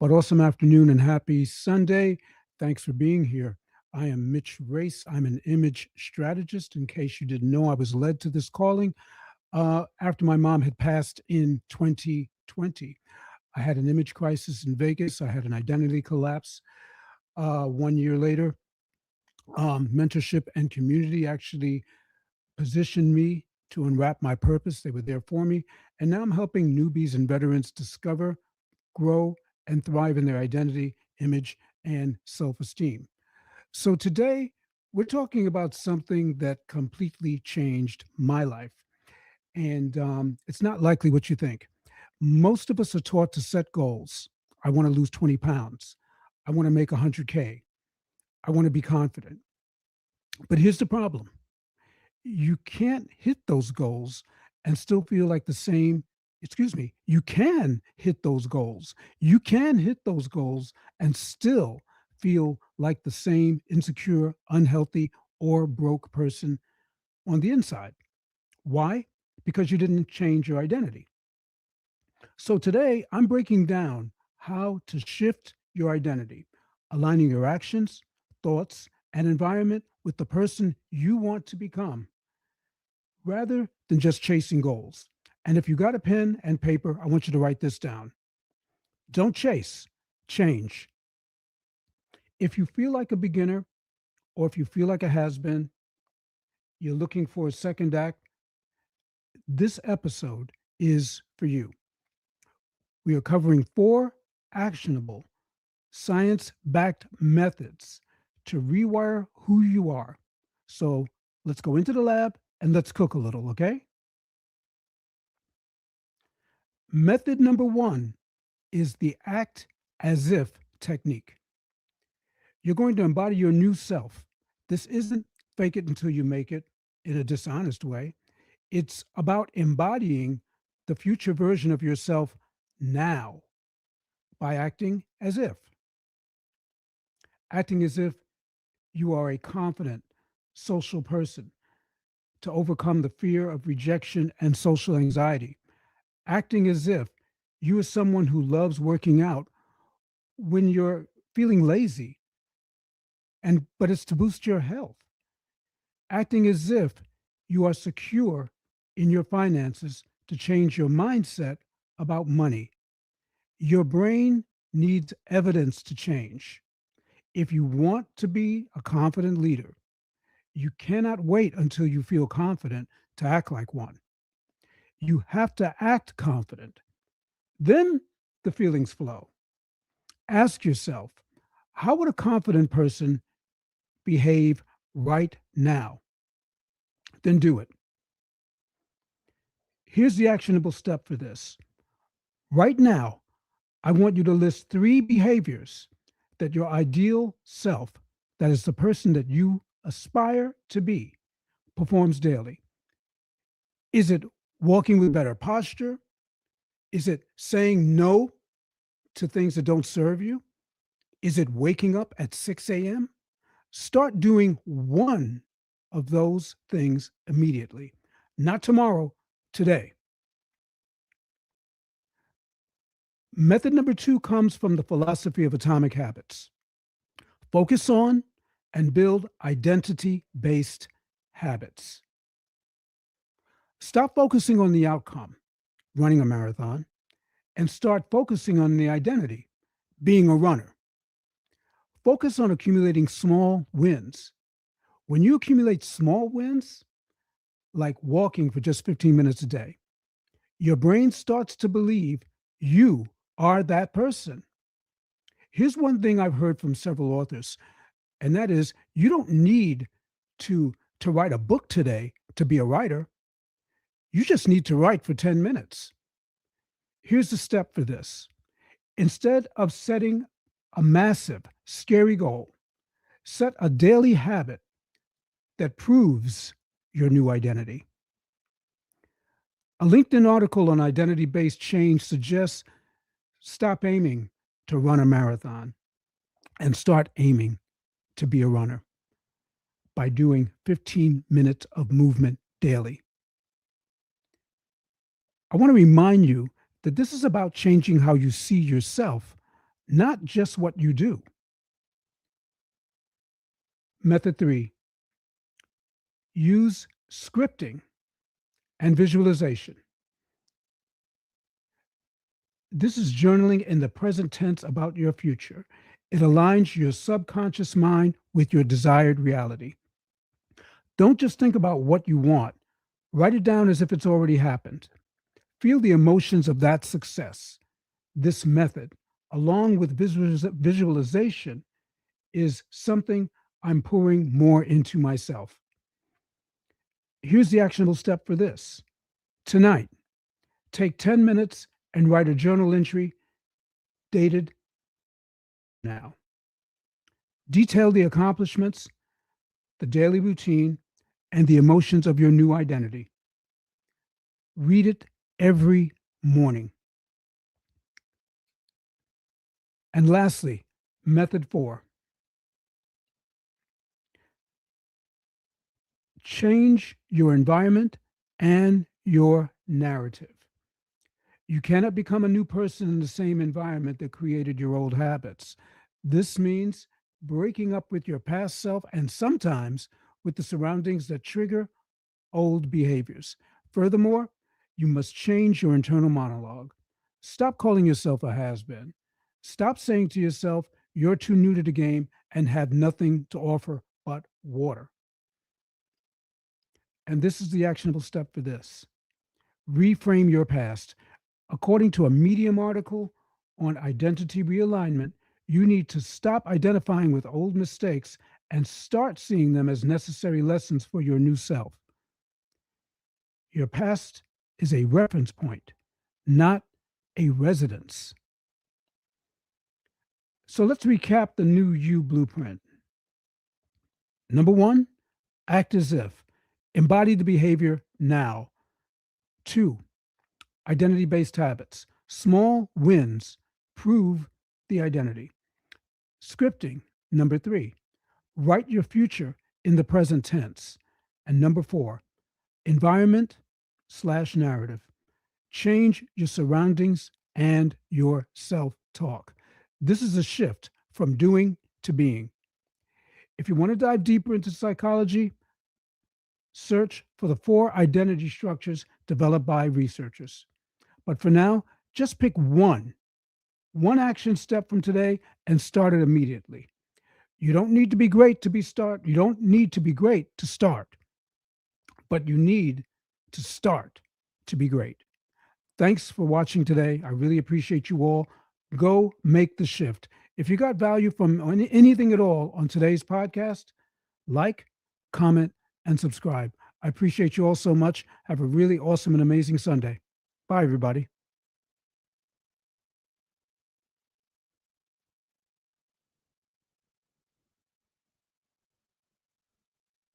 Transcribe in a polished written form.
But awesome afternoon and happy Sunday. Thanks for being here. I am Mitch Race. I'm an image strategist. In case you didn't know, I was led to this calling after my mom had passed in 2020. I had an image crisis in Vegas. I had an identity collapse. 1 year later, mentorship and community actually positioned me to unwrap my purpose. They were there for me. And now I'm helping newbies and veterans discover, grow, and thrive in their identity, image, and self esteem. So today, we're talking about something that completely changed my life. And it's not likely what you think. Most of us are taught to set goals. I want to lose 20 pounds. I want to make 100K. I want to be confident. But here's the problem: you can't hit those goals and still feel like the same. Excuse me, you can hit those goals. You can hit those goals and still feel like the same insecure, unhealthy, or broke person on the inside. Why? Because you didn't change your identity. So today I'm breaking down how to shift your identity, aligning your actions, thoughts, and environment with the person you want to become rather than just chasing goals. And if you got a pen and paper, I want you to write this down. Don't chase, change. If you feel like a beginner or if you feel like a has been, you're looking for a second act, this episode is for you. We are covering 4 actionable, science backed methods to rewire who you are. So let's go into the lab and let's cook a little, okay? Method number 1 is the act as if technique. You're going to embody your new self. This isn't fake it until you make it in a dishonest way. It's about embodying the future version of yourself now by acting as if. Acting as if you are a confident social person to overcome the fear of rejection and social anxiety. Acting as if you are someone who loves working out when you're feeling lazy, and but it's to boost your health. Acting as if you are secure in your finances to change your mindset about money. Your brain needs evidence to change. If you want to be a confident leader, you cannot wait until you feel confident to act like one. You have to act confident. Then the feelings flow. Ask yourself, how would a confident person behave right now? Then do it. Here's the actionable step for this. Right now, I want you to list 3 behaviors that your ideal self, that is the person that you aspire to be, performs daily. Is it walking with better posture? Is it saying no to things that don't serve you? Is it waking up at 6 a.m.? Start doing one of those things immediately. Not tomorrow, today. Method number 2 comes from the philosophy of atomic habits. Focus on and build identity-based habits. Stop focusing on the outcome, running a marathon, and start focusing on the identity, being a runner. Focus on accumulating small wins. When you accumulate small wins, like walking for just 15 minutes a day, your brain starts to believe you are that person. Here's one thing I've heard from several authors, and that is you don't need to write a book today to be a writer. You just need to write for 10 minutes. Here's the step for this. Instead of setting a massive, scary goal, set a daily habit that proves your new identity. A LinkedIn article on identity-based change suggests stop aiming to run a marathon and start aiming to be a runner by doing 15 minutes of movement daily. I want to remind you that this is about changing how you see yourself, not just what you do. Method 3, use scripting and visualization. This is journaling in the present tense about your future. It aligns your subconscious mind with your desired reality. Don't just think about what you want, write it down as if it's already happened. Feel the emotions of that success. This method, along with visualization, is something I'm pouring more into myself. Here's the actionable step for this. Tonight, take 10 minutes and write a journal entry dated now. Detail the accomplishments, the daily routine, and the emotions of your new identity. Read it every morning. And lastly, method 4, change your environment and your narrative. You cannot become a new person in the same environment that created your old habits. This means breaking up with your past self and sometimes with the surroundings that trigger old behaviors. Furthermore, you must change your internal monologue. Stop calling yourself a has been. Stop saying to yourself, you're too new to the game and have nothing to offer but water. And this is the actionable step for this. Reframe your past. According to a Medium article on identity realignment, you need to stop identifying with old mistakes and start seeing them as necessary lessons for your new self. Your past is a reference point, not a residence. So let's recap the new you blueprint. Number 1, act as if. Embody the behavior now. 2, identity based habits. Small wins prove the identity. Scripting. Number 3, write your future in the present tense. And number 4, environment/narrative. Change your surroundings and your self talk. This is a shift from doing to being. If you want to dive deeper into psychology, search for the 4 identity structures developed by researchers. But for now, just pick one action step from today and start it immediately. You don't need to be great to start. You don't need to be great to start, but you need to start to be great. Thanks for watching today. I really appreciate you all. Go make the shift. If you got value from anything at all on today's podcast, like, comment, and subscribe. I appreciate you all so much. Have a really awesome and amazing Sunday. Bye, everybody.